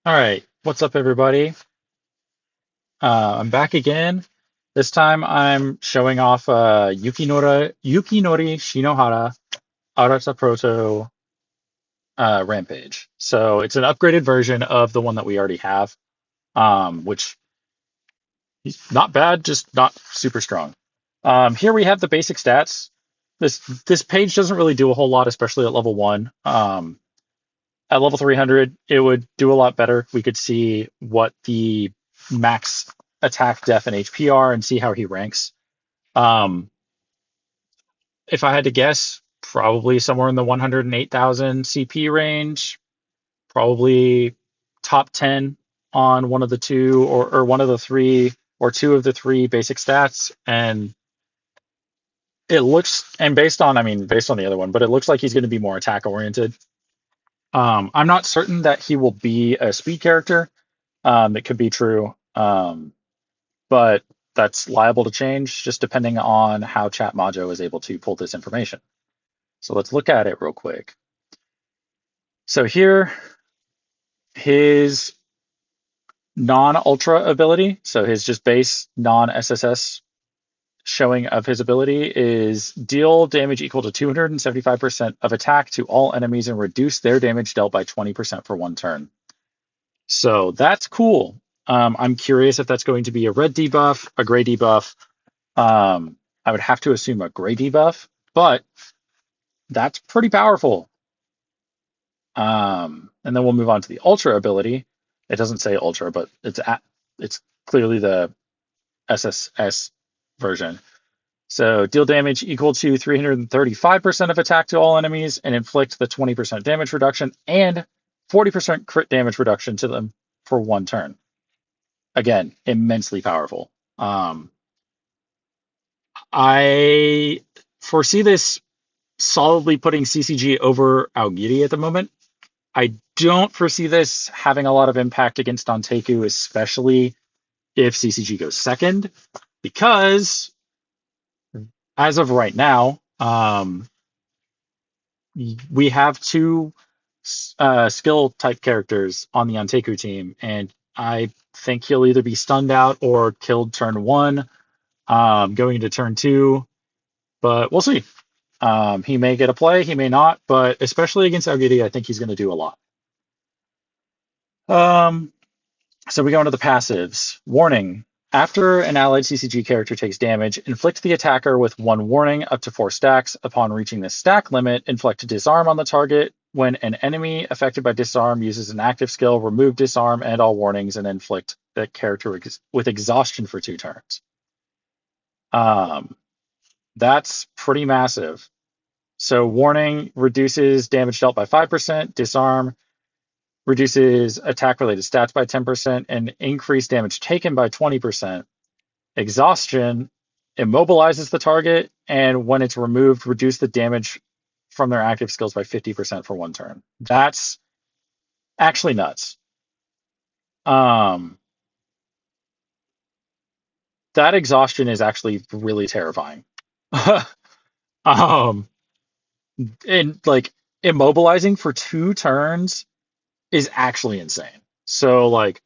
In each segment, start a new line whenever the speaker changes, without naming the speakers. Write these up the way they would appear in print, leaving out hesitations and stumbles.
All right, what's up, everybody? I'm back again. This time I'm showing off Yukinori Shinohara Arata Proto Rampage. So it's an upgraded version of the one that we already have, which is not bad, just not super strong. Here we have the basic stats. This page doesn't really do a whole lot, especially at level one. At level 300, it would do a lot better. We could see what the max attack, def, and HP are and see how he ranks. Um, if I had to guess, probably somewhere in the 108,000 CP range, probably top 10 on one of the two or one of the three or two of the three basic stats. And it looks, and based on the other one, but it looks like he's going to be more attack oriented. I'm not certain that he will be a speed character. It could be true, but that's liable to change just depending on how Chat Mojo is able to pull this information. So let's look at it real quick. So here, his non-ultra ability, so his just base non-SSS showing of his ability is deal damage equal to 275% of attack to all enemies and reduce their damage dealt by 20% for one turn. So that's cool. I'm curious if that's going to be a red debuff, a gray debuff. I would have to assume a gray debuff, but that's pretty powerful. And then we'll move on to the ultra ability. It doesn't say ultra, but it's clearly the SSS version. So deal damage equal to 335% of attack to all enemies and inflict the 20% damage reduction and 40% crit damage reduction to them for one turn. Again, immensely powerful. I foresee this solidly putting CCG over Aogiri at the moment. I don't foresee this having a lot of impact against Danteku, especially if CCG goes second, because as of right now, we have two skill type characters on the Anteku team, and I think he'll either be stunned out or killed turn one, going into turn two, but we'll see. He may get a play, he may not, but especially against Aogiri, I think he's going to do a lot. Um, so we go into the passives. Warning. After an allied CCG character takes damage, inflict the attacker with one warning up to 4 stacks. Upon reaching the stack limit, inflict disarm on the target. When an enemy affected by disarm uses an active skill, remove disarm and all warnings and inflict that character with exhaustion for 2 turns. That's pretty massive. So warning reduces damage dealt by 5%, disarm reduces attack related stats by 10%, and increased damage taken by 20%. Exhaustion immobilizes the target, and when it's removed, reduce the damage from their active skills by 50% for one turn. That's actually nuts. That exhaustion is actually really terrifying. um, and like immobilizing for 2 turns is actually insane. So like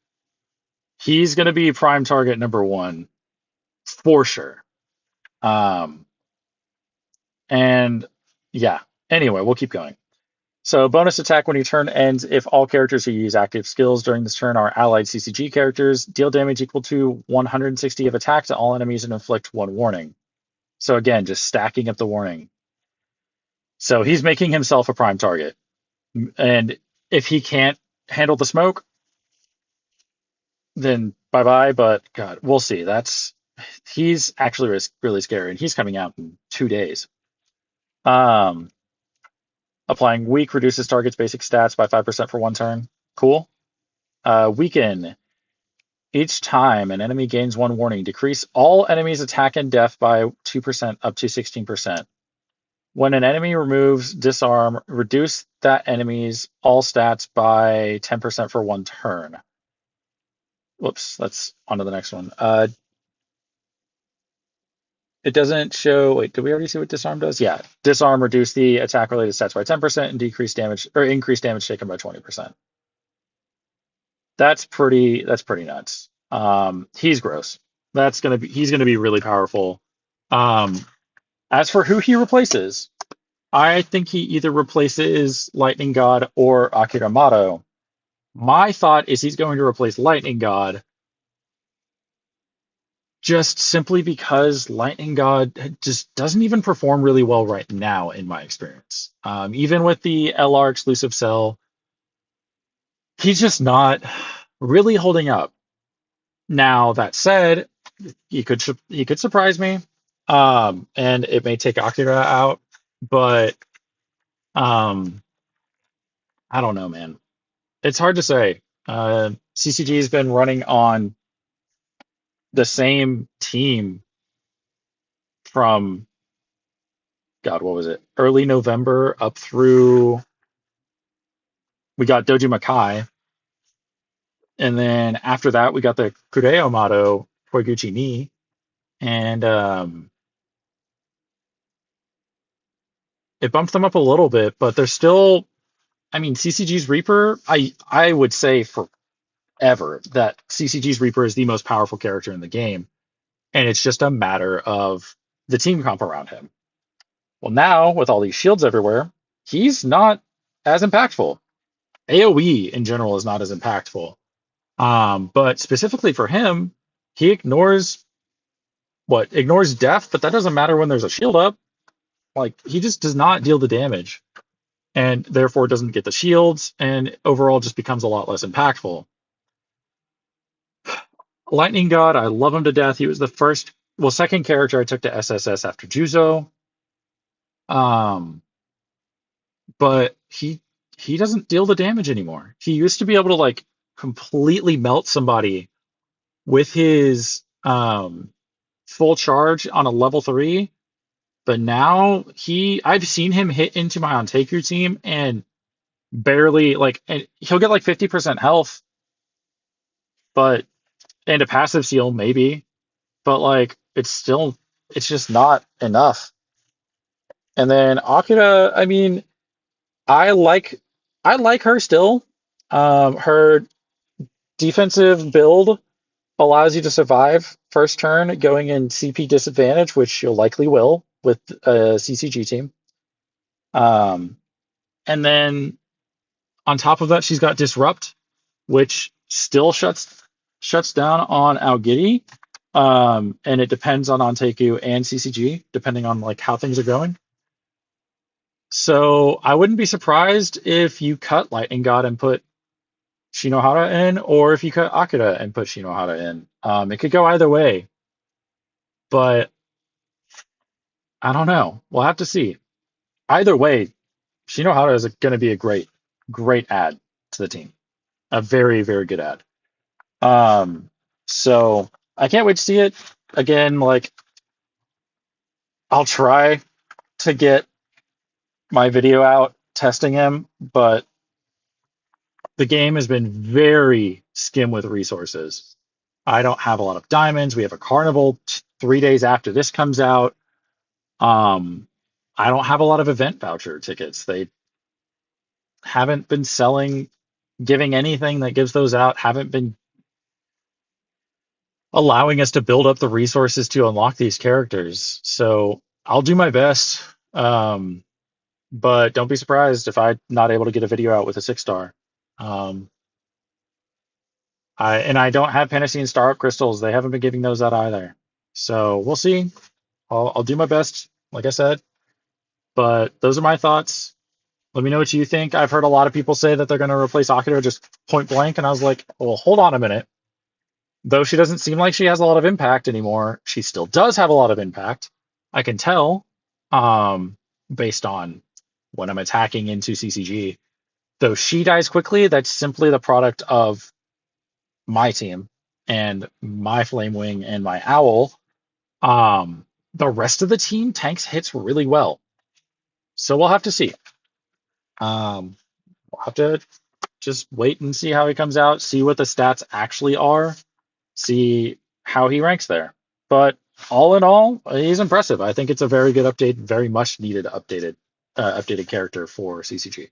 he's gonna be prime target number one for sure. Um, and yeah. Anyway, we'll keep going. So bonus attack when your turn ends if all characters who use active skills during this turn are allied CCG characters. Deal damage equal to 160 of attack to all enemies and inflict 1 warning. So again, just stacking up the warning. So he's making himself a prime target. And if he can't handle the smoke, then bye bye. But God, we'll see. He's actually really scary, and he's coming out in 2 days. Um, Applying weak reduces target's basic stats by 5% for one turn. Cool. Weaken. Each time an enemy gains 1 warning, decrease all enemies' attack and def by 2% up to 16%. When an enemy removes disarm, reduce that enemy's all stats by 10% for one turn. Whoops, that's on to the next one. It doesn't show. Wait, did we already see what disarm does? Yeah, disarm reduce the attack related stats by 10% and decrease damage or increase damage taken by 20%. That's pretty nuts. He's gross. He's gonna be really powerful. Um, as for who he replaces, I think he either replaces Lightning God or Akira Mato. My thought is he's going to replace Lightning God just simply because Lightning God just doesn't even perform really well right now, in my experience. Even with the LR exclusive cell, he's just not really holding up. Now, that said, he could surprise me, and it may take Akira out, but um, I don't know, man. It's hard to say. CCG has been running on the same team from God, what was it? Early November up through we got Doji Makai, and then after that we got the Kureo Mato Koiguchi Ni, and it bumped them up a little bit, but they're still. I mean, CCG's Reaper. I would say forever that CCG's Reaper is the most powerful character in the game, and it's just a matter of the team comp around him. Well, now with all these shields everywhere, he's not as impactful. AoE in general is not as impactful. But specifically for him, he ignores death, but that doesn't matter when there's a shield up. Like he just does not deal the damage and therefore doesn't get the shields and overall just becomes a lot less impactful. Lightning God, I love him to death. He was the second character I took to SSS after Juzo. Um, but he doesn't deal the damage anymore. He used to be able to like completely melt somebody with his full charge on a level 3, but now I've seen him hit into my Ontaku team and barely like and he'll get like 50% health, but and a passive seal maybe, but like it's just not enough. And then Akira, I mean, I like I like her still. Her defensive build allows you to survive first turn going in CP disadvantage, which you'll likely will with a CCG team. Um, and then on top of that, she's got Disrupt, which still shuts down on Aogiri. And it depends on Ontaku and CCG, depending on like how things are going. So I wouldn't be surprised if you cut Lightning God and put Shinohara in, or if you cut Akira and put Shinohara in. It could go either way, but I don't know. We'll have to see. Either way, Shinohara is going to be a great add to the team. A very, very good add. Um, so I can't wait to see it. Again, like I'll try to get my video out testing him, but the game has been very skim with resources. I don't have a lot of diamonds. We have a carnival 3 days after this comes out. Um, I don't have a lot of event voucher tickets. They haven't been giving anything that gives those out, haven't been allowing us to build up the resources to unlock these characters. So I'll do my best. But don't be surprised if I'm not able to get a video out with a 6 star. Um, I don't have Panacea and Star Up crystals. They haven't been giving those out either. So we'll see. I'll do my best, like I said. But those are my thoughts. Let me know what you think. I've heard a lot of people say that they're going to replace Akira just point blank, and I was like, well, hold on a minute. Though she doesn't seem like she has a lot of impact anymore, she still does have a lot of impact. I can tell, based on when I'm attacking into CCG. Though she dies quickly, that's simply the product of my team and my Flame Wing and my Owl. The rest of the team tanks hits really well. So we'll have to see. We'll have to just wait and see how he comes out, see what the stats actually are, see how he ranks there. But all in all, he's impressive. I think it's a very good update, very much needed updated character for CCG.